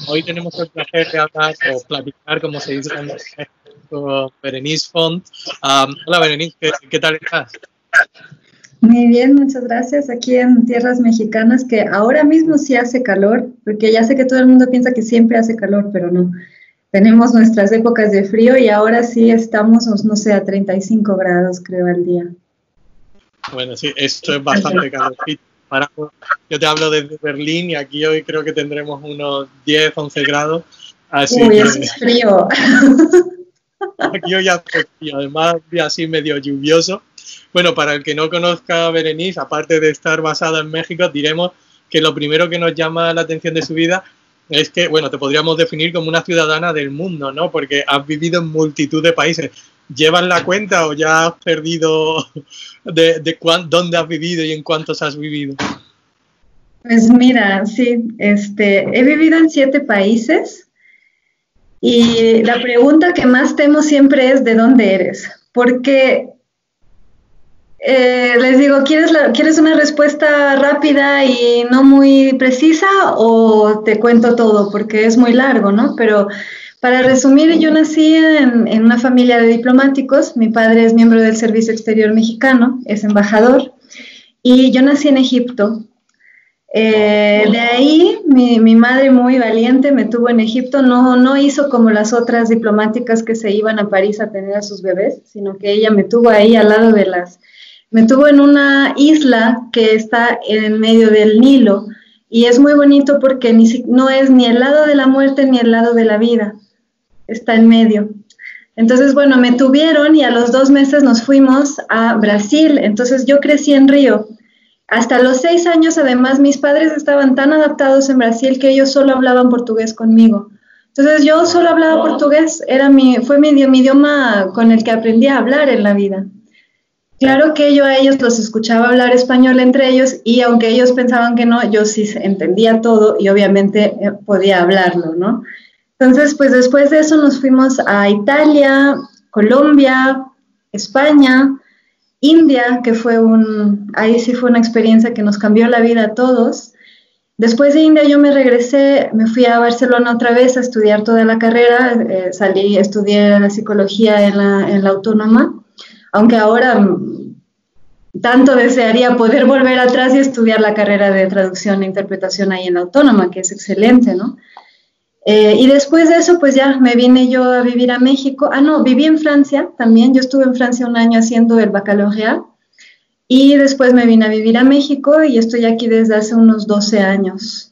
Hoy tenemos el placer de hablar o platicar, como se dice en México, con Berenice Font. Hola Berenice, ¿qué tal estás? Muy bien, muchas gracias. Aquí en tierras mexicanas, que ahora mismo sí hace calor, porque ya sé que todo el mundo piensa que siempre hace calor, pero no. Tenemos nuestras épocas de frío y ahora sí estamos, no sé, a 35 grados, creo, al día. Bueno, sí, esto es bastante calorcito. Yo te hablo desde Berlín y aquí hoy creo que tendremos unos 10, 11 grados. Así Uy, que eso es frío. aquí hoy hace frío, además un día así medio lluvioso. Bueno, para el que no conozca a Berenice, aparte de estar basada en México, diremos que lo primero que nos llama la atención de su vida es que, bueno, te podríamos definir como una ciudadana del mundo, ¿no? Porque has vivido en multitud de países. ¿Llevas la cuenta o ya has perdido dónde has vivido y en cuántos has vivido? Pues mira, sí, he vivido en 7 países y la pregunta que más temo siempre es ¿de dónde eres? Porque les digo, ¿quieres una respuesta rápida y no muy precisa o te cuento todo? Porque es muy largo, ¿no? Pero para resumir, yo nací en una familia de diplomáticos. Mi padre es miembro del Servicio Exterior Mexicano, es embajador, y yo nací en Egipto. De ahí, mi madre muy valiente me tuvo en Egipto, no hizo como las otras diplomáticas que se iban a París a tener a sus bebés, sino que ella me tuvo ahí al lado me tuvo en una isla que está en medio del Nilo y es muy bonito porque no es ni el lado de la muerte ni el lado de la vida, está en medio. Entonces, bueno, me tuvieron y a los 2 meses nos fuimos a Brasil, entonces yo crecí en Río. Hasta los 6 años, además, mis padres estaban tan adaptados en Brasil que ellos solo hablaban portugués conmigo. Entonces yo solo hablaba portugués, fue mi idioma con el que aprendí a hablar en la vida. Claro que yo a ellos los escuchaba hablar español entre ellos y aunque ellos pensaban que no, yo sí entendía todo y obviamente podía hablarlo, ¿no? Entonces, pues después de eso nos fuimos a Italia, Colombia, España, India, que ahí sí fue una experiencia que nos cambió la vida a todos. Después de India yo me regresé, me fui a Barcelona otra vez a estudiar toda la carrera, estudié la psicología en la Autónoma, aunque ahora tanto desearía poder volver atrás y estudiar la carrera de traducción e interpretación ahí en la Autónoma, que es excelente, ¿no? Y después de eso, pues ya me vine yo a vivir a México. No, viví en Francia también. Yo estuve en Francia 1 año haciendo el baccalaureat y después me vine a vivir a México y estoy aquí desde hace unos 12 años.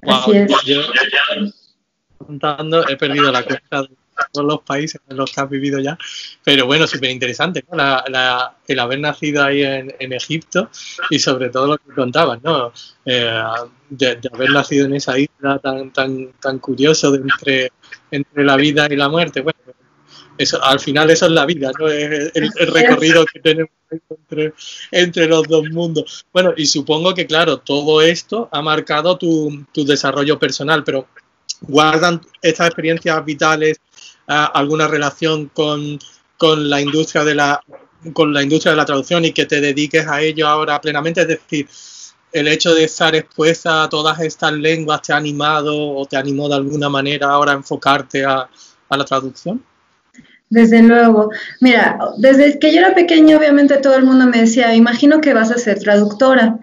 Wow, así es. Yo contando, he perdido la cuenta de todos los países en los que has vivido ya, pero bueno, súper interesante, ¿no? El haber nacido ahí en Egipto y sobre todo lo que contabas, ¿no? De haber nacido en esa isla tan curioso entre la vida y la muerte. Bueno, al final eso es la vida, ¿no? Es el recorrido que tenemos entre los dos mundos. Bueno, y supongo que, claro, todo esto ha marcado tu desarrollo personal, pero ¿guardan estas experiencias vitales alguna relación con la industria de la traducción y que te dediques a ello ahora plenamente? Es decir, ¿el hecho de estar expuesta a todas estas lenguas te ha animado o te animó de alguna manera ahora a enfocarte a la traducción? Desde luego. Mira, desde que yo era pequeña, obviamente todo el mundo me decía, imagino que vas a ser traductora.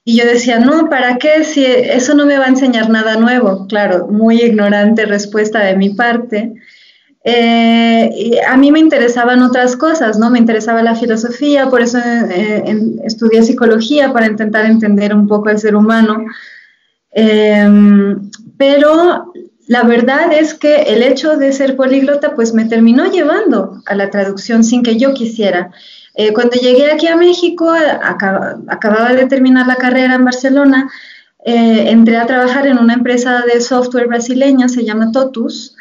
Y yo decía, no, ¿para qué? Si eso no me va a enseñar nada nuevo. Claro, muy ignorante respuesta de mi parte. Y a mí me interesaban otras cosas, ¿no? Me interesaba la filosofía, por eso estudié psicología para intentar entender un poco al ser humano. Pero la verdad es que el hecho de ser políglota pues me terminó llevando a la traducción sin que yo quisiera. Cuando llegué aquí a México, acababa de terminar la carrera en Barcelona, entré a trabajar en una empresa de software brasileña, se llama Totus,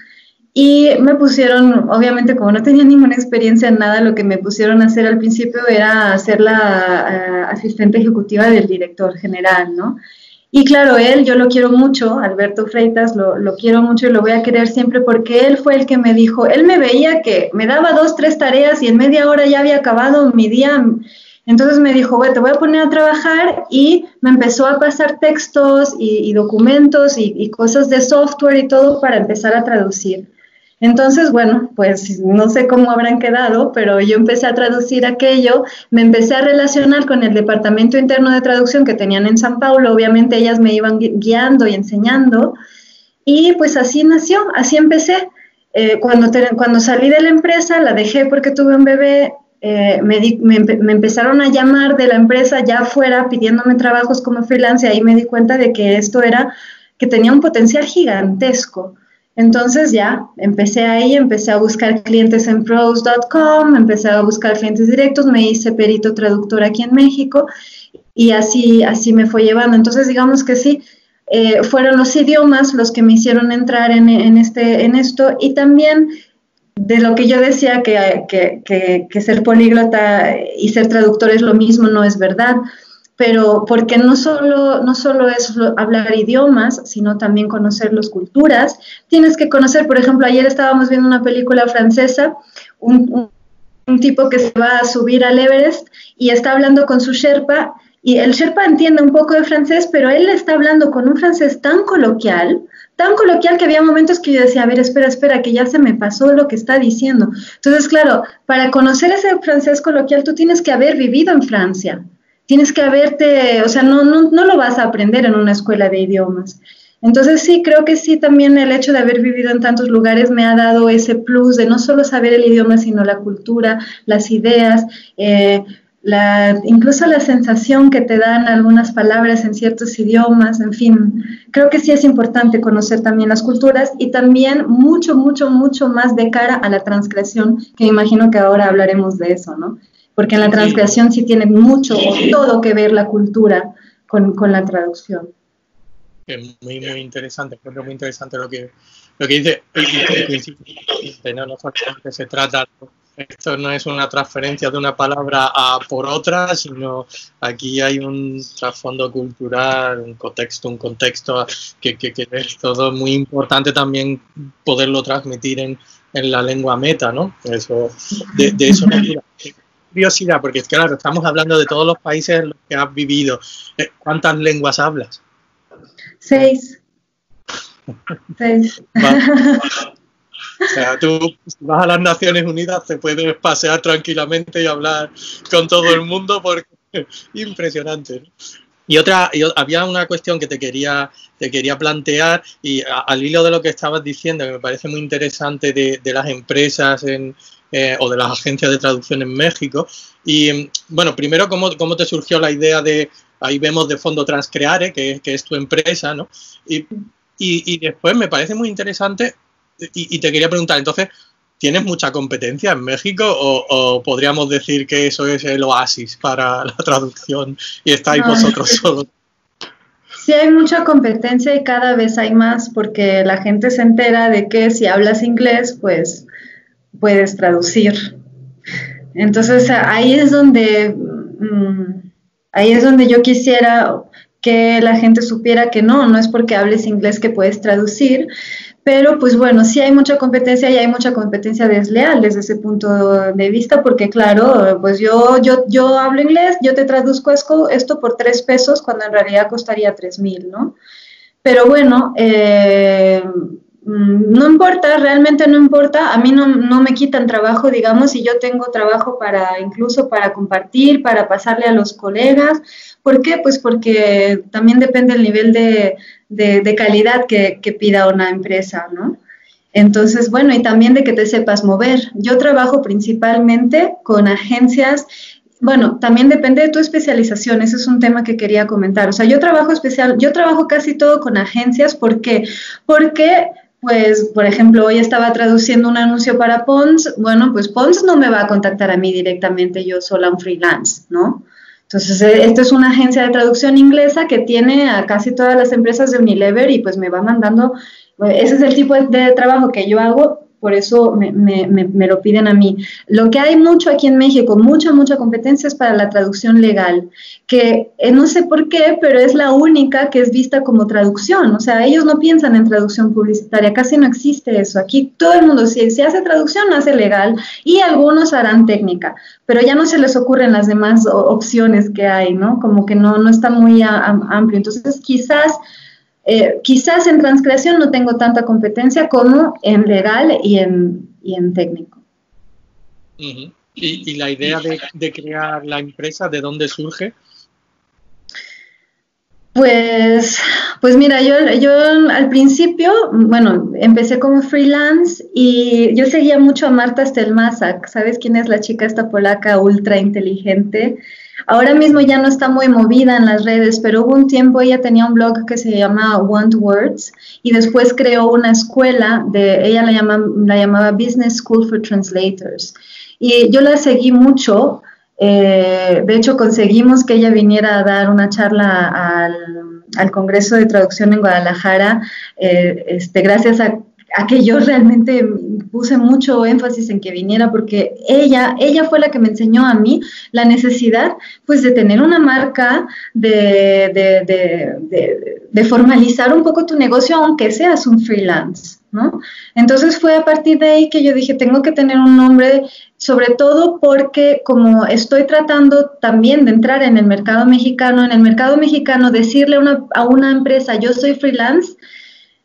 y me pusieron, obviamente como no tenía ninguna experiencia en nada, lo que me pusieron a hacer al principio era ser la asistente ejecutiva del director general, ¿no? Y claro, yo lo quiero mucho, Alberto Freitas, lo quiero mucho y lo voy a querer siempre porque él fue el que me dijo, él me veía que me daba 2, 3 tareas y en media hora ya había acabado mi día Entonces me dijo, bueno, te voy a poner a trabajar, y me empezó a pasar textos y documentos y cosas de software y todo para empezar a traducir. Entonces, bueno, pues no sé cómo habrán quedado, pero yo empecé a traducir aquello, me empecé a relacionar con el departamento interno de traducción que tenían en San Paulo, obviamente ellas me iban guiando y enseñando, y pues así nació, así empecé. Cuando salí de la empresa, la dejé porque tuve un bebé, me empezaron a llamar de la empresa ya afuera pidiéndome trabajos como freelance, y ahí me di cuenta de que que tenía un potencial gigantesco. Entonces ya empecé ahí, empecé a buscar clientes en pros.com, empecé a buscar clientes directos, me hice perito traductor aquí en México, y así me fue llevando. Entonces digamos que sí, fueron los idiomas los que me hicieron entrar en esto, y también de lo que yo decía que ser políglota y ser traductor es lo mismo, no es verdad, pero porque no solo es hablar idiomas, sino también conocer las culturas. Tienes que conocer, por ejemplo, ayer estábamos viendo una película francesa, un tipo que se va a subir al Everest y está hablando con su Sherpa, y el Sherpa entiende un poco de francés, pero él está hablando con un francés tan coloquial que había momentos que yo decía, a ver, espera, que ya se me pasó lo que está diciendo. Entonces, claro, para conocer ese francés coloquial, tú tienes que haber vivido en Francia. Tienes que haberte, o sea, no lo vas a aprender en una escuela de idiomas. Entonces sí, creo que sí, también el hecho de haber vivido en tantos lugares me ha dado ese plus de no solo saber el idioma, sino la cultura, las ideas, incluso la sensación que te dan algunas palabras en ciertos idiomas, en fin. Creo que sí es importante conocer también las culturas, y también mucho más de cara a la transcripción, que me imagino que ahora hablaremos de eso, ¿no? Porque en la transcripción sí tiene mucho o todo que ver la cultura con la traducción. Es muy interesante, encuentro muy interesante lo que dice. No solamente se trata, esto no es una transferencia de una palabra por otra, sino aquí hay un trasfondo cultural, un contexto que es todo muy importante también poderlo transmitir en la lengua meta, ¿no? Eso, de eso no quiero. Curiosidad, porque es que, claro, estamos hablando de todos los países en los que has vivido. ¿Cuántas lenguas hablas? 6. O sea, tú vas a las Naciones Unidas, te puedes pasear tranquilamente y hablar con todo el mundo, porque es impresionante, ¿no? Y había una cuestión que te quería plantear, y al hilo de lo que estabas diciendo, que me parece muy interesante de las empresas o de las agencias de traducción en México. Y bueno, primero, ¿cómo te surgió la idea de, ahí vemos de fondo Transcreare, que es tu empresa, ¿no? Y después me parece muy interesante, y te quería preguntar, entonces, ¿tienes mucha competencia en México o podríamos decir que eso es el oasis para la traducción y estáis vosotros solos? Sí, hay mucha competencia y cada vez hay más, porque la gente se entera de que si hablas inglés, pues puedes traducir. Entonces ahí es donde yo quisiera que la gente supiera que no es porque hables inglés que puedes traducir, pero pues bueno, sí hay mucha competencia, y hay mucha competencia desleal desde ese punto de vista, porque claro, pues yo hablo inglés, yo te traduzco esto por 3 pesos cuando en realidad costaría 3,000, ¿no? Pero bueno, no importa, realmente no importa, a mí no me quitan trabajo, digamos, y yo tengo trabajo incluso para compartir, para pasarle a los colegas. ¿Por qué? Pues porque también depende del nivel de calidad que pida una empresa, ¿no? Entonces, bueno, y también de que te sepas mover. Yo trabajo principalmente con agencias. Bueno, también depende de tu especialización, ese es un tema que quería comentar. O sea, yo trabajo casi todo con agencias. ¿Por qué? Porque, pues, por ejemplo, hoy estaba traduciendo un anuncio para Pons. Bueno, pues Pons no me va a contactar a mí directamente, yo sola, un freelance, ¿no? Entonces, esto es una agencia de traducción inglesa que tiene a casi todas las empresas de Unilever, y pues me va mandando, ese es el tipo de trabajo que yo hago, por eso me lo piden a mí. Lo que hay mucho aquí en México, mucha competencia es para la traducción legal, que no sé por qué, pero es la única que es vista como traducción. O sea, ellos no piensan en traducción publicitaria, casi no existe eso. Aquí todo el mundo, si hace traducción, hace legal y algunos harán técnica, pero ya no se les ocurren las demás opciones que hay, ¿no? Como que no está muy amplio. Entonces, quizás en transcreación no tengo tanta competencia como en legal y en técnico. Uh-huh. ¿Y la idea de crear la empresa, de dónde surge? Pues mira, yo al principio, bueno, empecé como freelance y yo seguía mucho a Marta Stelmazak. ¿Sabes quién es la chica esta polaca ultra inteligente? Ahora mismo ya no está muy movida en las redes, pero hubo un tiempo ella tenía un blog que se llama Want Words y después creó una escuela, ella la llamaba Business School for Translators. Y yo la seguí mucho, de hecho conseguimos que ella viniera a dar una charla al Congreso de Traducción en Guadalajara, gracias a que yo realmente puse mucho énfasis en que viniera porque ella fue la que me enseñó a mí la necesidad pues de tener una marca, de formalizar un poco tu negocio aunque seas un freelance, ¿no? Entonces fue a partir de ahí que yo dije tengo que tener un nombre, sobre todo porque como estoy tratando también de entrar en el mercado mexicano, decirle a una empresa yo soy freelance,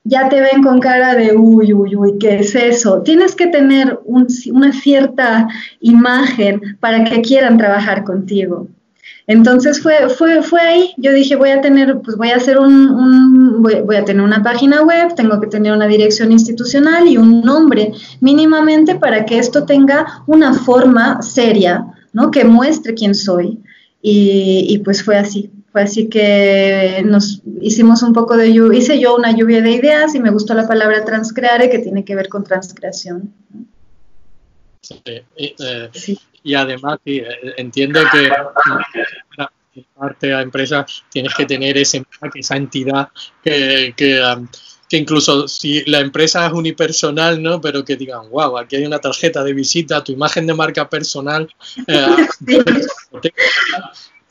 ya te ven con cara de uy, ¿qué es eso? Tienes que tener una cierta imagen para que quieran trabajar contigo. Entonces fue ahí, yo dije voy a tener una página web, tengo que tener una dirección institucional y un nombre mínimamente para que esto tenga una forma seria, ¿no? Que muestre quién soy y pues fue así. Fue así que nos hicimos un poco hice yo una lluvia de ideas y me gustó la palabra transcreare, que tiene que ver con transcreación. Sí, sí. Y además sí, entiendo que para parte a empresas tienes que tener esa entidad que incluso si la empresa es unipersonal, ¿no? Pero que digan, wow, aquí hay una tarjeta de visita, tu imagen de marca personal.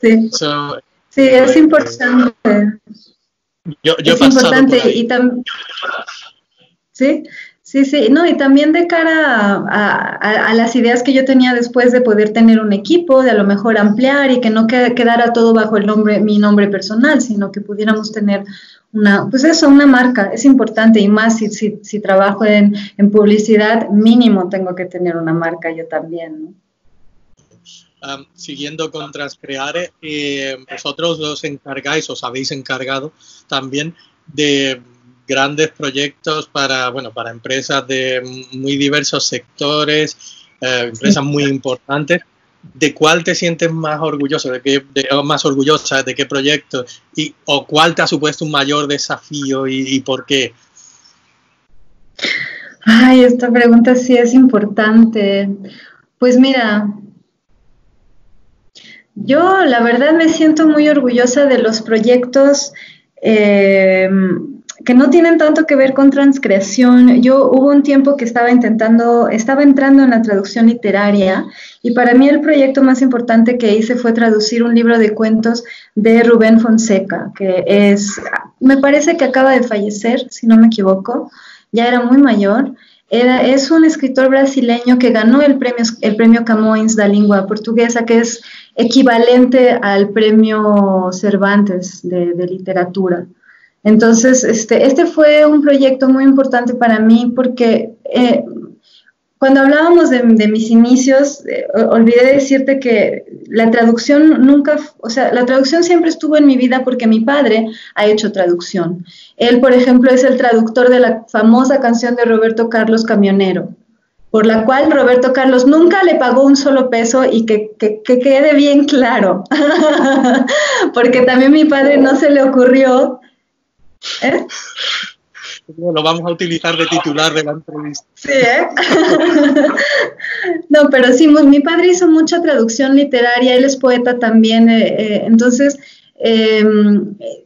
Sí. Sí. Sí, es importante. Es importante y también. Sí, no, y también de cara a las ideas que yo tenía después de poder tener un equipo, de a lo mejor ampliar y que no quedara todo bajo mi nombre personal, sino que pudiéramos tener una marca, es importante y más si trabajo en publicidad, mínimo tengo que tener una marca yo también, ¿no? Siguiendo con Transcreare, vosotros os habéis encargado también de grandes proyectos para empresas de muy diversos sectores, empresas muy importantes. ¿De cuál te sientes más orgulloso? ¿Más orgullosa? ¿De qué proyecto? ¿O cuál te ha supuesto un mayor desafío y por qué? Ay, esta pregunta sí es importante. Pues mira, yo la verdad me siento muy orgullosa de los proyectos que no tienen tanto que ver con transcreación. Hubo un tiempo que estaba entrando en la traducción literaria y para mí el proyecto más importante que hice fue traducir un libro de cuentos de Rubén Fonseca, que me parece que acaba de fallecer, si no me equivoco, ya era muy mayor. Es un escritor brasileño que ganó el premio Camões da Língua Portuguesa, que es equivalente al premio Cervantes de literatura. Entonces, este fue un proyecto muy importante para mí porque cuando hablábamos de mis inicios, olvidé decirte que la traducción la traducción siempre estuvo en mi vida porque mi padre ha hecho traducción. Él, por ejemplo, es el traductor de la famosa canción de Roberto Carlos Camionero, por la cual Roberto Carlos nunca le pagó un solo peso y que quede bien claro, porque también mi padre no se le ocurrió. Lo vamos a utilizar de titular de la entrevista. Sí, No, pero sí, mi padre hizo mucha traducción literaria, él es poeta también, entonces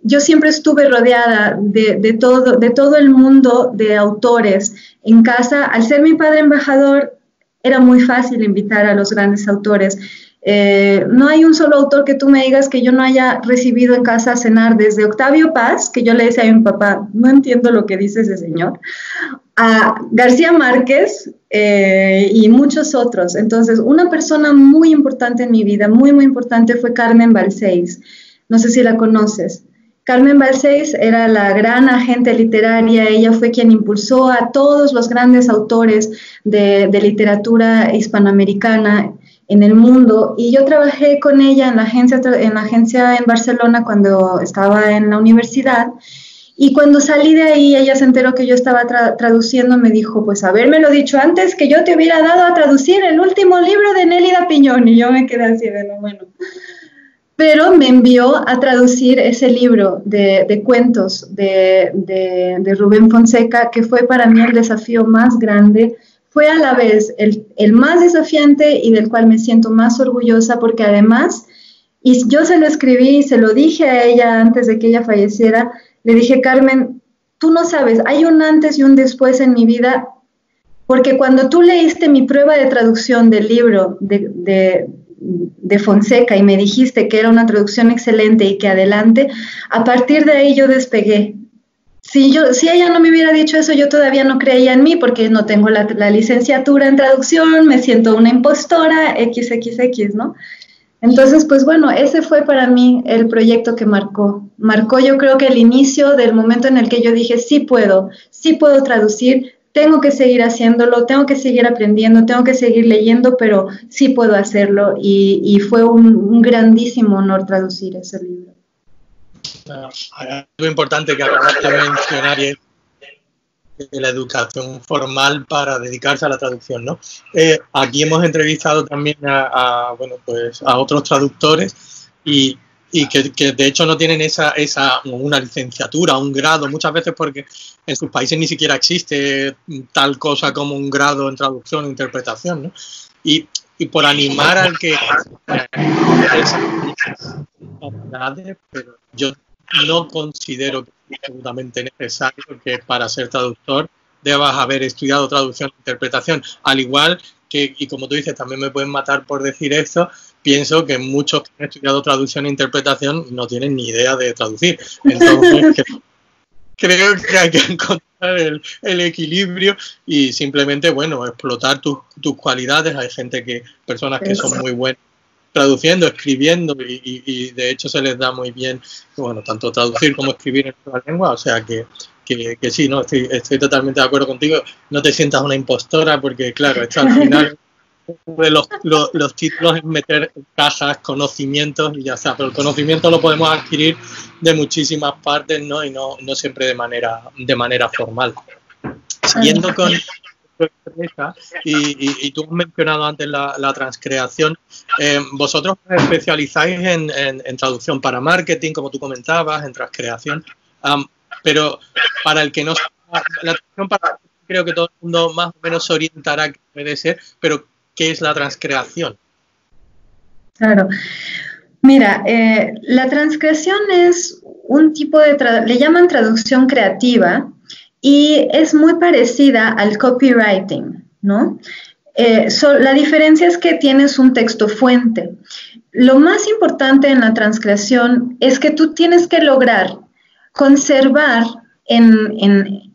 Yo siempre estuve rodeada de todo el mundo de autores en casa. Al ser mi padre embajador, era muy fácil invitar a los grandes autores. No hay un solo autor que tú me digas que yo no haya recibido en casa a cenar, desde Octavio Paz, que yo le decía a mi papá, no entiendo lo que dice ese señor, a García Márquez y muchos otros. Entonces, una persona muy importante en mi vida, muy, muy importante, fue Carmen Balcells. No sé si la conoces. Carmen Balcells era la gran agente literaria, ella fue quien impulsó a todos los grandes autores de literatura hispanoamericana en el mundo, y yo trabajé con ella en la agencia en Barcelona cuando estaba en la universidad, y cuando salí de ahí, ella se enteró que yo estaba traduciendo, me dijo, pues habérmelo dicho antes, que yo te hubiera dado a traducir el último libro de Nélida Piñón, y yo me quedé así de no, bueno. Pero me envió a traducir ese libro de cuentos de Rubén Fonseca, que fue para mí el desafío más grande. Fue a la vez el más desafiante y del cual me siento más orgullosa, porque además, y yo se lo escribí y se lo dije a ella antes de que ella falleciera, le dije, Carmen, tú no sabes, hay un antes y un después en mi vida, porque cuando tú leíste mi prueba de traducción del libro de Fonseca y me dijiste que era una traducción excelente y que adelante, a partir de ahí yo despegué. Si ella no me hubiera dicho eso, yo todavía no creía en mí, porque no tengo la licenciatura en traducción, me siento una impostora, XXX, ¿no? Entonces, pues bueno, ese fue para mí el proyecto que marcó yo creo que el inicio del momento en el que yo dije, sí puedo traducir, tengo que seguir haciéndolo, tengo que seguir aprendiendo, tengo que seguir leyendo, pero sí puedo hacerlo, y fue un grandísimo honor traducir ese libro. Algo importante que acabas de mencionar es la educación formal para dedicarse a la traducción, ¿no? Aquí hemos entrevistado también a otros traductores y que de hecho no tienen una licenciatura, un grado, muchas veces porque en sus países ni siquiera existe tal cosa como un grado en traducción o interpretación, ¿no? Y por animar al que pero yo no considero que es absolutamente necesario que para ser traductor debas haber estudiado traducción e interpretación. Al igual que, y como tú dices, también me pueden matar por decir esto, pienso que muchos que han estudiado traducción e interpretación no tienen ni idea de traducir. Entonces, creo que hay que encontrar el equilibrio y simplemente, bueno, explotar tus cualidades. Hay personas que son muy buenas traduciendo, escribiendo y de hecho se les da muy bien, bueno, tanto traducir como escribir en otra lengua, o sea que sí, no, estoy totalmente de acuerdo contigo. No te sientas una impostora porque, claro, esto al final de los títulos es meter cajas, conocimientos y ya está, pero el conocimiento lo podemos adquirir de muchísimas partes, ¿no? Y no siempre de manera formal. Siguiendo con y tú has mencionado antes la transcreación. Vosotros os especializáis en traducción para marketing, como tú comentabas, en transcreación, pero para el que no sepa, la traducción para creo que todo el mundo más o menos se orientará que puede ser, pero ¿qué es la transcreación? Claro. Mira, la transcreación es un tipo le llaman traducción creativa, y es muy parecida al copywriting, ¿no? La diferencia es que tienes un texto fuente. Lo más importante en la transcreación es que tú tienes que lograr conservar en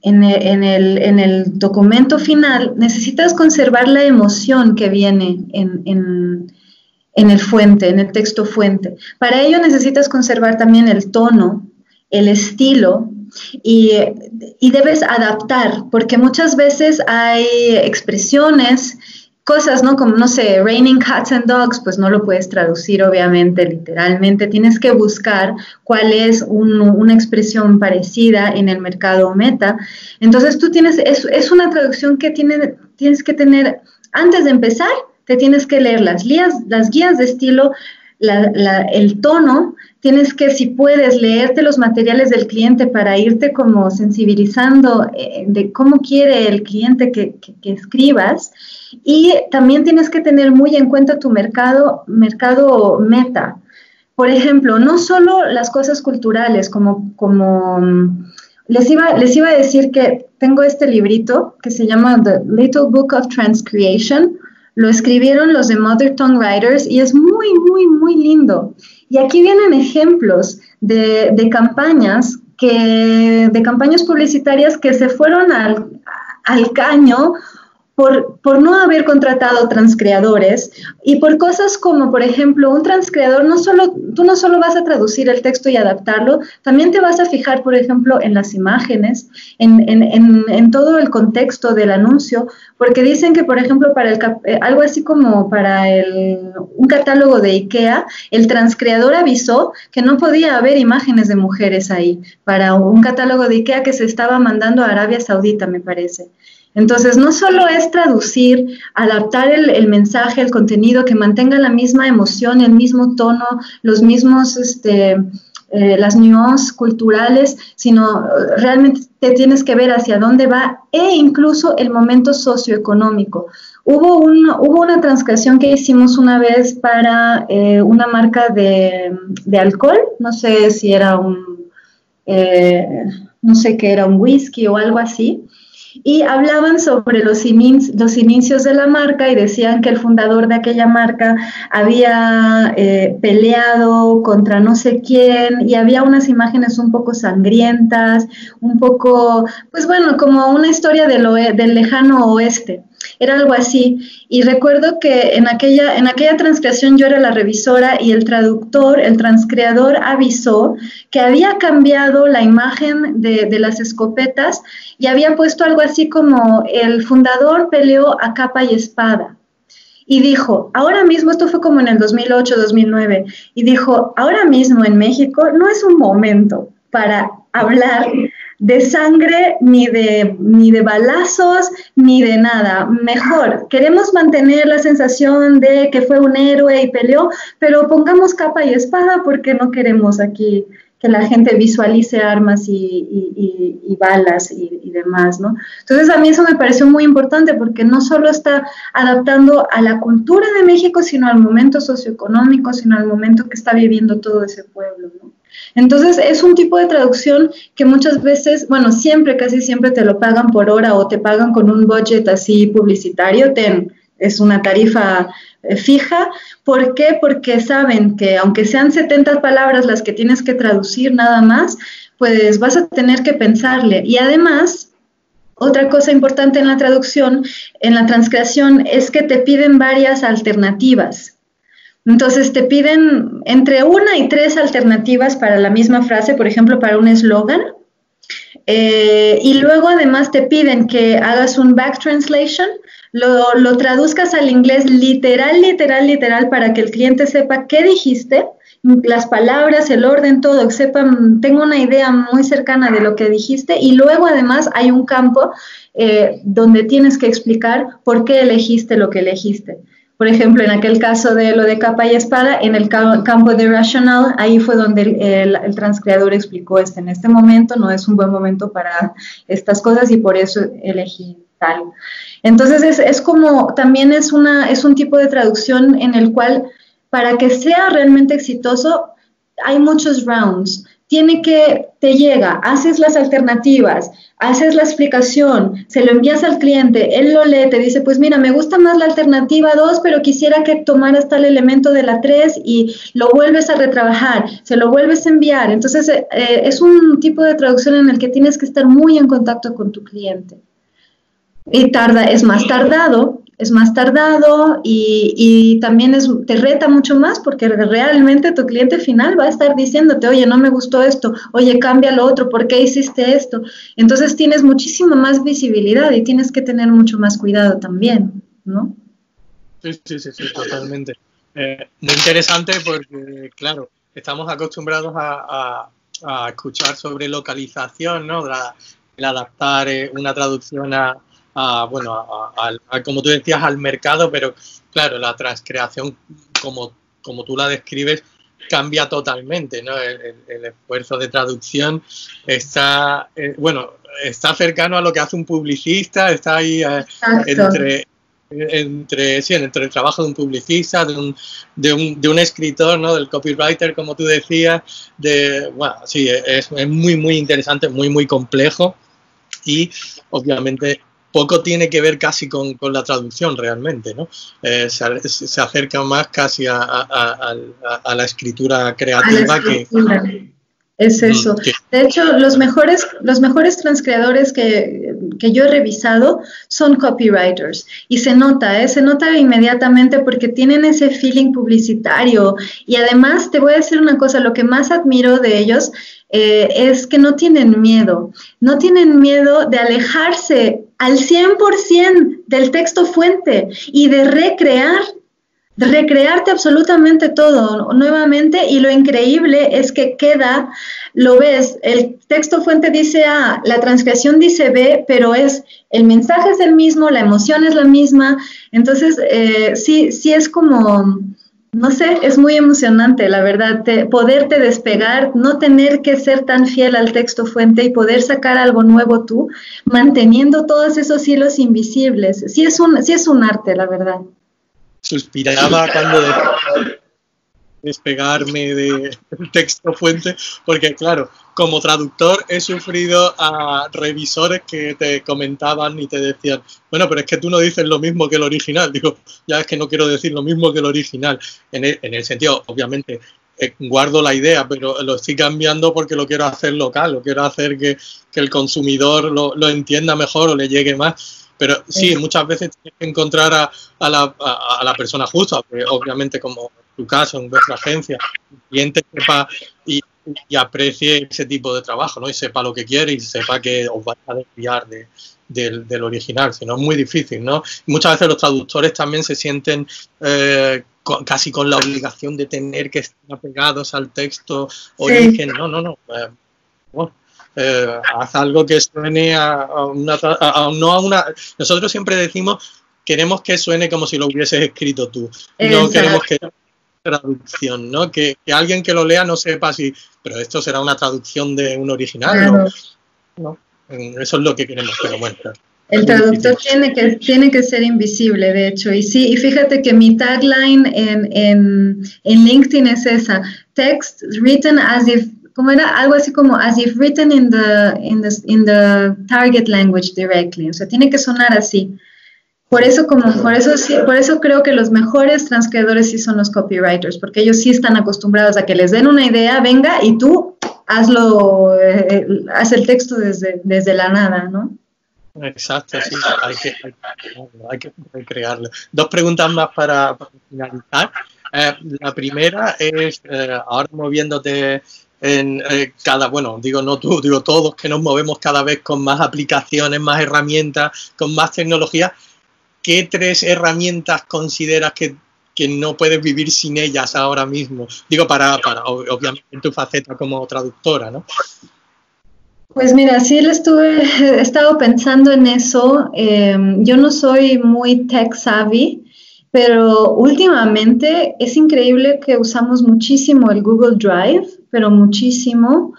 el documento final, necesitas conservar la emoción que viene en el fuente, en el texto fuente. Para ello necesitas conservar también el tono, el estilo, y debes adaptar, porque muchas veces hay expresiones, cosas, ¿no? Como, no sé, raining cats and dogs, pues no lo puedes traducir obviamente literalmente, tienes que buscar cuál es una expresión parecida en el mercado meta. Entonces tú es una traducción que tienes que tener, antes de empezar, te tienes que leer las guías de estilo, el tono, tienes que, si puedes, leerte los materiales del cliente para irte como sensibilizando de cómo quiere el cliente que escribas, y también tienes que tener muy en cuenta tu mercado meta. por ejemplo, no solo las cosas culturales, les iba a decir que tengo este librito que se llama The Little Book of Transcreation. Lo escribieron los de Mother Tongue Writers y es muy, muy, muy lindo. Y aquí vienen ejemplos de campañas de campañas publicitarias que se fueron al caño por no haber contratado transcreadores y por cosas como, por ejemplo, un transcreador, tú no solo vas a traducir el texto y adaptarlo, también te vas a fijar, por ejemplo, en las imágenes, en todo el contexto del anuncio, porque dicen que, por ejemplo, para algo así como para un catálogo de IKEA, el transcreador avisó que no podía haber imágenes de mujeres ahí, para un catálogo de IKEA que se estaba mandando a Arabia Saudita, me parece. Entonces, no solo es traducir, adaptar el mensaje, el contenido, que mantenga la misma emoción, el mismo tono, los mismos, las nuances culturales, sino realmente te tienes que ver hacia dónde va e incluso el momento socioeconómico. Hubo una transcripción que hicimos una vez para una marca de alcohol, no sé si era no sé qué era, un whisky o algo así. Y hablaban sobre los inicios de la marca y decían que el fundador de aquella marca había peleado contra no sé quién y había unas imágenes un poco sangrientas, un poco, pues bueno, como una historia del lejano oeste. Era algo así. Y recuerdo que en aquella transcripción yo era la revisora y el transcreador avisó que había cambiado la imagen de las escopetas y había puesto algo así como el fundador peleó a capa y espada. Y dijo, ahora mismo, esto fue como en el 2008, 2009, y dijo, ahora mismo en México no es un momento para hablar de sangre, ni de balazos, ni de nada. Mejor, queremos mantener la sensación de que fue un héroe y peleó, pero pongamos capa y espada porque no queremos aquí que la gente visualice armas y balas y demás, ¿no? Entonces a mí eso me pareció muy importante porque no solo está adaptando a la cultura de México, sino al momento socioeconómico, sino al momento que está viviendo todo ese pueblo, ¿no? Entonces es un tipo de traducción que muchas veces, bueno, casi siempre te lo pagan por hora o te pagan con un budget así publicitario, es una tarifa fija. ¿Por qué? Porque saben que aunque sean 70 palabras las que tienes que traducir nada más, pues vas a tener que pensarle. Y además, otra cosa importante en la traducción, en la transcripción, es que te piden varias alternativas. Entonces te piden entre 1 y 3 alternativas para la misma frase, por ejemplo, para un eslogan. Y luego además te piden que hagas un back translation, lo traduzcas al inglés literal, para que el cliente sepa qué dijiste, las palabras, el orden, todo, tenga una idea muy cercana de lo que dijiste, y luego además hay un campo donde tienes que explicar por qué elegiste lo que elegiste. Por ejemplo, en aquel caso de lo de capa y espada, en el campo de rational, ahí fue donde el transcreador explicó en este momento no es un buen momento para estas cosas y por eso elegí tal. Entonces, también es un tipo de traducción en el cual, para que sea realmente exitoso, hay muchos rounds. Te llega, haces las alternativas, haces la explicación, se lo envías al cliente, él lo lee, te dice, pues mira, me gusta más la alternativa 2, pero quisiera que tomaras tal elemento de la 3 y lo vuelves a retrabajar, se lo vuelves a enviar. Entonces, es un tipo de traducción en el que tienes que estar muy en contacto con tu cliente. Y es más tardado y también te reta mucho más porque realmente tu cliente final va a estar diciéndote, oye, no me gustó esto, oye, cambia lo otro, ¿por qué hiciste esto? Entonces tienes muchísima más visibilidad y tienes que tener mucho más cuidado también, ¿no? Sí, totalmente. Muy interesante porque, claro, estamos acostumbrados a escuchar sobre localización, ¿no? El adaptar una traducción como tú decías, al mercado, pero claro, la transcreación, como tú la describes, cambia totalmente, ¿no? El esfuerzo de traducción está cercano a lo que hace un publicista, está ahí entre el trabajo de un publicista, de un escritor, ¿no? Del copywriter, como tú decías. Bueno, sí, es muy, muy interesante, muy, muy complejo y obviamente poco tiene que ver casi con la traducción realmente, ¿no? Se acerca más casi a la escritura creativa que... Es eso. De hecho, los mejores transcreadores que yo he revisado son copywriters y se nota inmediatamente porque tienen ese feeling publicitario y además te voy a decir una cosa, lo que más admiro de ellos es que no tienen miedo de alejarse al 100% del texto fuente y de recrearte absolutamente todo nuevamente y lo increíble es que lo ves, el texto fuente dice A, la transcripción dice B, pero el mensaje es el mismo, la emoción es la misma, entonces sí es como, no sé, es muy emocionante, la verdad, poderte despegar, no tener que ser tan fiel al texto fuente y poder sacar algo nuevo tú, manteniendo todos esos hilos invisibles, sí es un arte, la verdad. Suspiraba cuando despegarme del texto fuente, porque claro, como traductor he sufrido a revisores que te comentaban y te decían, bueno, pero es que tú no dices lo mismo que el original. Digo, ya es que no quiero decir lo mismo que el original. En el sentido, obviamente, guardo la idea, pero lo estoy cambiando porque lo quiero hacer local, lo quiero hacer que el consumidor lo entienda mejor o le llegue más. Pero sí, muchas veces tienes que encontrar a la persona justa, porque obviamente como en tu caso, en vuestra agencia, el cliente sepa y aprecie ese tipo de trabajo, ¿no? Y sepa lo que quiere y sepa que os vais a desviar del original, si no es muy difícil, ¿no? Y muchas veces los traductores también se sienten casi con la obligación de tener que estar apegados al texto origen. Sí. No. Bueno, haz algo que suene no a una... Nosotros siempre decimos, queremos que suene como si lo hubieses escrito tú. No queremos que traducción, ¿no? Que alguien que lo lea no sepa si, pero esto será una traducción de un original, claro. ¿No? Eso es lo que queremos, pero bueno. El traductor tiene que ser invisible, de hecho, y sí, y fíjate que mi tagline en LinkedIn es esa: text written as if, ¿cómo era? Algo así como as if written in the target language directly, o sea, tiene que sonar así. Por eso creo que los mejores transcriptores sí son los copywriters, porque ellos sí están acostumbrados a que les den una idea, venga, y tú haz el texto desde la nada, ¿no? Exacto, sí, hay que recrearlo. Dos preguntas más para finalizar. La primera es, ahora moviéndote en no tú, digo todos, que nos movemos cada vez con más aplicaciones, más herramientas, con más tecnología, ¿qué 3 herramientas consideras que no puedes vivir sin ellas ahora mismo? Digo, para obviamente en tu faceta como traductora, ¿no? Pues mira, sí he estado pensando en eso. Yo no soy muy tech savvy, pero últimamente es increíble que usamos muchísimo el Google Drive, pero muchísimo,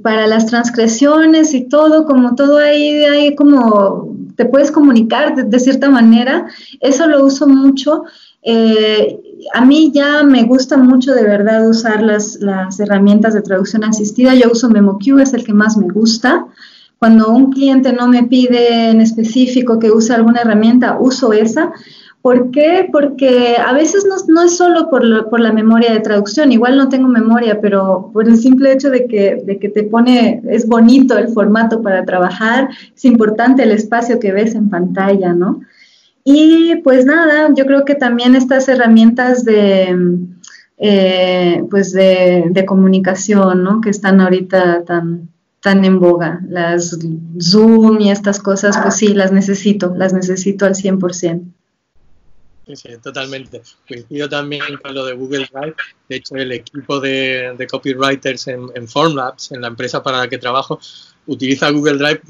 para las transcripciones y todo, como todo ahí como te puedes comunicar de cierta manera. Eso lo uso mucho. A mí ya me gusta mucho de verdad usar las herramientas de traducción asistida. Yo uso MemoQ, es el que más me gusta. Cuando un cliente no me pide en específico que use alguna herramienta, uso esa. ¿Por qué? Porque a veces no es solo por la memoria de traducción, igual no tengo memoria, pero por el simple hecho de que es bonito el formato para trabajar, es importante el espacio que ves en pantalla, ¿no? Y pues nada, yo creo que también estas herramientas de comunicación, ¿no? Que están ahorita tan en boga, las Zoom y estas cosas, pues sí, las necesito al 100%. Sí, totalmente. Coincido también con lo de Google Drive. De hecho, el equipo de copywriters en Formlabs, en la empresa para la que trabajo, utiliza Google Drive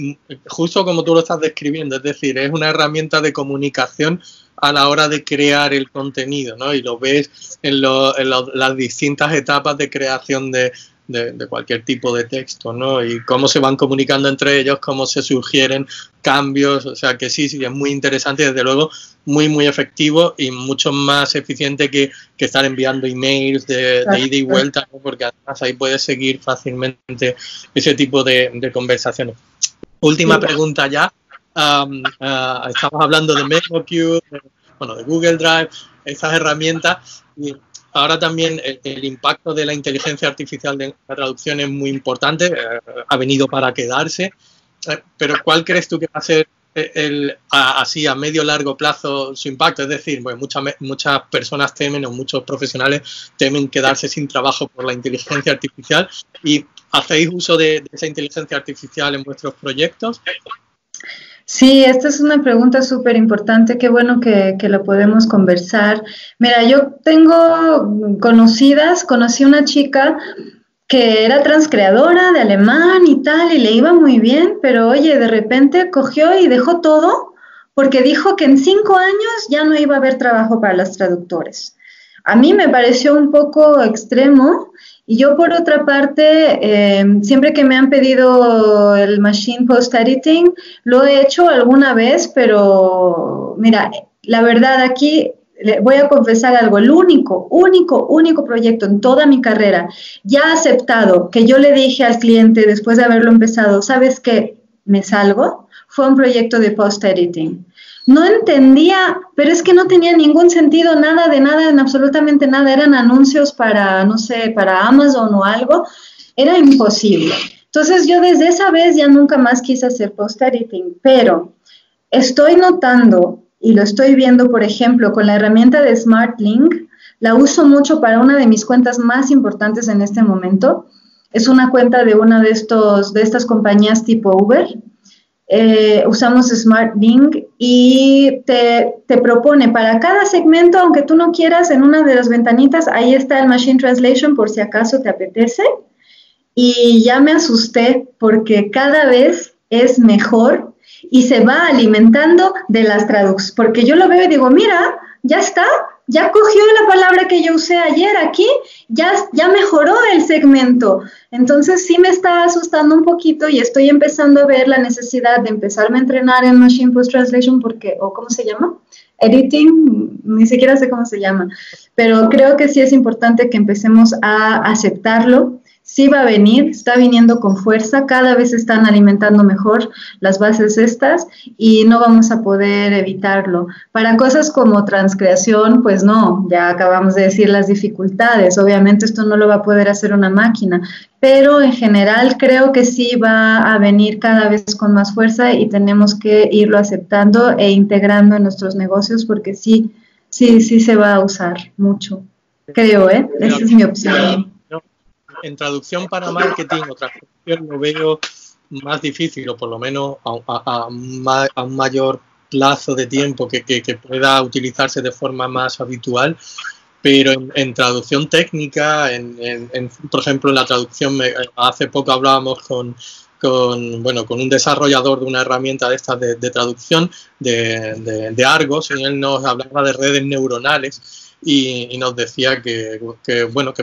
justo como tú lo estás describiendo. Es decir, es una herramienta de comunicación a la hora de crear el contenido, ¿no? Y lo ves en las distintas etapas de creación de de cualquier tipo de texto, ¿no? Y cómo se van comunicando entre ellos, cómo se sugieren cambios, o sea que sí, es muy interesante y desde luego muy efectivo y mucho más eficiente que estar enviando emails de ida y vuelta, ¿no? Porque además ahí puedes seguir fácilmente ese tipo de conversaciones. Última pregunta ya. Estamos hablando de MemoQ, de Google Drive, esas herramientas, y ahora también el impacto de la inteligencia artificial en la traducción es muy importante, ha venido para quedarse, pero ¿cuál crees tú que va a ser así a medio largo plazo su impacto? Es decir, pues muchas personas temen, o muchos profesionales temen quedarse sin trabajo por la inteligencia artificial, y ¿hacéis uso de esa inteligencia artificial en vuestros proyectos? Sí, esta es una pregunta súper importante, qué bueno que lo podemos conversar. Mira, yo tengo conocí una chica que era transcreadora de alemán y tal, y le iba muy bien, pero oye, de repente cogió y dejó todo porque dijo que en 5 años ya no iba a haber trabajo para los traductores. A mí me pareció un poco extremo. Y yo, por otra parte, siempre que me han pedido el Machine Post Editing, lo he hecho alguna vez, pero mira, la verdad aquí le voy a confesar algo, el único proyecto en toda mi carrera ya aceptado que yo le dije al cliente después de haberlo empezado, ¿sabes qué? Me salgo, fue un proyecto de Post Editing. No entendía, pero es que no tenía ningún sentido, nada, en absolutamente nada. Eran anuncios para, no sé, para Amazon o algo. Era imposible. Entonces yo desde esa vez ya nunca más quise hacer post-editing, pero estoy notando y lo estoy viendo, por ejemplo, con la herramienta de SmartLink. La uso mucho para una de mis cuentas más importantes en este momento. Es una cuenta de una de estas compañías tipo Uber. Usamos SmartLink y te propone para cada segmento, aunque tú no quieras, en una de las ventanitas, ahí está el Machine Translation por si acaso te apetece. Y ya me asusté porque cada vez es mejor y se va alimentando de las traducciones. Porque yo lo veo y digo, mira, ya está, ya cogió la palabra que yo usé ayer aquí, ya mejoró el segmento. Entonces sí me está asustando un poquito y estoy empezando a ver la necesidad de empezarme a entrenar en Machine Post Translation porque, o ¿cómo se llama? Editing, ni siquiera sé cómo se llama, pero creo que sí es importante que empecemos a aceptarlo. Sí va a venir, está viniendo con fuerza, cada vez están alimentando mejor las bases estas y no vamos a poder evitarlo. Para cosas como transcreación, pues no, ya acabamos de decir las dificultades, obviamente esto no lo va a poder hacer una máquina, pero en general creo que sí va a venir cada vez con más fuerza y tenemos que irlo aceptando e integrando en nuestros negocios porque sí se va a usar mucho, creo, ¿eh? Esa es mi opción. En traducción para marketing o traducción lo veo más difícil, o por lo menos a un mayor plazo de tiempo que pueda utilizarse de forma más habitual, pero en traducción técnica, por ejemplo, en la traducción, hace poco hablábamos con un desarrollador de una herramienta de estas de traducción de Argos, y él nos hablaba de redes neuronales. Y nos decía que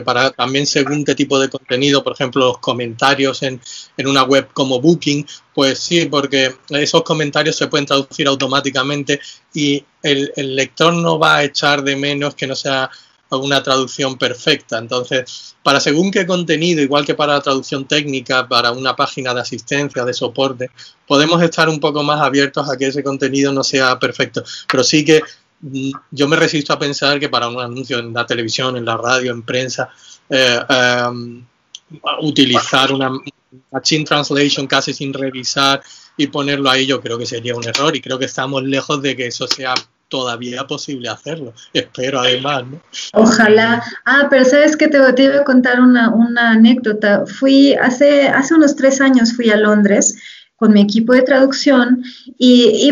para también según qué tipo de contenido, por ejemplo, los comentarios en una web como Booking, pues sí, porque esos comentarios se pueden traducir automáticamente y el lector no va a echar de menos que no sea una traducción perfecta. Entonces, para según qué contenido, igual que para la traducción técnica, para una página de asistencia, de soporte, podemos estar un poco más abiertos a que ese contenido no sea perfecto. Pero sí que yo me resisto a pensar que para un anuncio en la televisión, en la radio, en prensa, utilizar una Machine Translation casi sin revisar y ponerlo ahí, yo creo que sería un error y creo que estamos lejos de que eso sea todavía posible hacerlo. Espero además, ¿no? Ojalá. Pero ¿sabes qué? Te iba a contar una anécdota. Hace unos 3 años fui a Londres con mi equipo de traducción y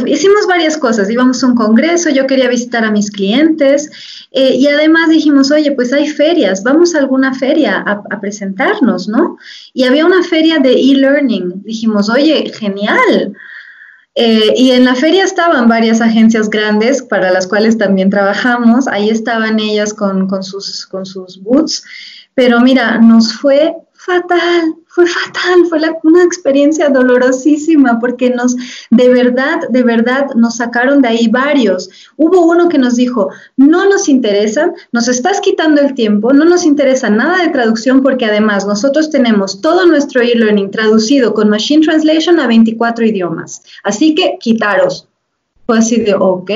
hicimos varias cosas, íbamos a un congreso, yo quería visitar a mis clientes y además dijimos, oye, pues hay ferias, vamos a alguna feria a presentarnos, ¿no? Y había una feria de e-learning, dijimos, oye, genial. Y en la feria estaban varias agencias grandes para las cuales también trabajamos, ahí estaban ellas con sus booths. pero mira, nos fue fatal, fue una experiencia dolorosísima porque de verdad, nos sacaron de ahí varios. Hubo uno que nos dijo, no nos interesan, nos estás quitando el tiempo, no nos interesa nada de traducción porque además nosotros tenemos todo nuestro e-learning traducido con Machine Translation a 24 idiomas, así que quitaros. Pues así de, ok.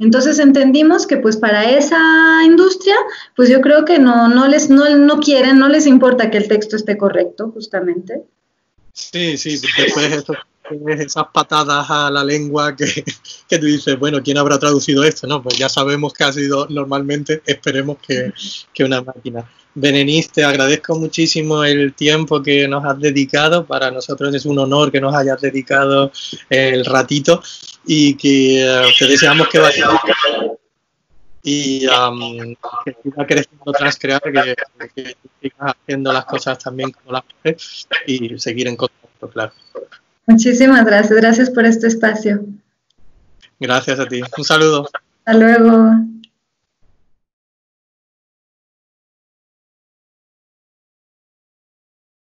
Entonces entendimos que pues para esa industria, pues yo creo que no quieren, no les importa que el texto esté correcto, justamente. Sí, después esas patadas a la lengua que tú dices, bueno, ¿quién habrá traducido esto? No, pues ya sabemos que ha sido normalmente, esperemos que una máquina. Berenice, te agradezco muchísimo el tiempo que nos has dedicado. Para nosotros es un honor que nos hayas dedicado el ratito y que te deseamos que vaya y que siga creciendo Transcrear, que sigas haciendo las cosas también como las haces y seguir en contacto, claro. Muchísimas gracias por este espacio. Gracias a ti. Un saludo. Hasta luego.